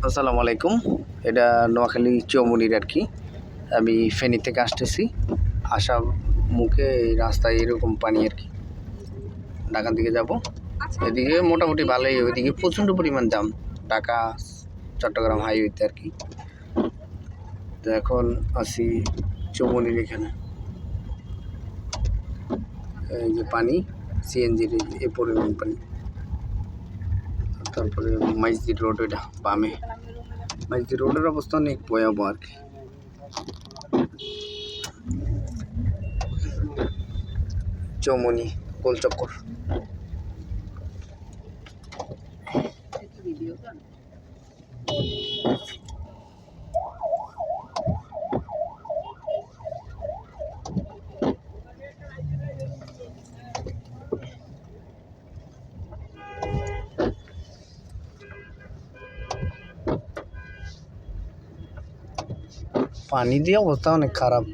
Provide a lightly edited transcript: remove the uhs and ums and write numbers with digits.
আসসালামু আলাইকুম। এটা নোয়াখালী চৌমুনির আর কি। আমি ফেনী থেকে আসতেছি। আসা মুখে এই রাস্তায় এরকম পানি আর কি। ঢাকার দিকে যাব। এদিকে মোটামুটি ভালোই, ওইদিকে প্রচণ্ড পরিমাণ জাম, ঢাকা চট্টগ্রাম হাইওয়েতে আর কি। তো এখন আছি চৌমুনির এখানে। এই যে পানি, সিএনজির এই পরিমাণ পানি। তারপরে মাইজদি রোড, ওইটা বামে। মাইজদি রোডের অবস্থা অনেক ভয়াবহ আর কি। চৌমুনি গোলচক্কর। পানি দিয়ে অবস্থা অনেক খারাপ।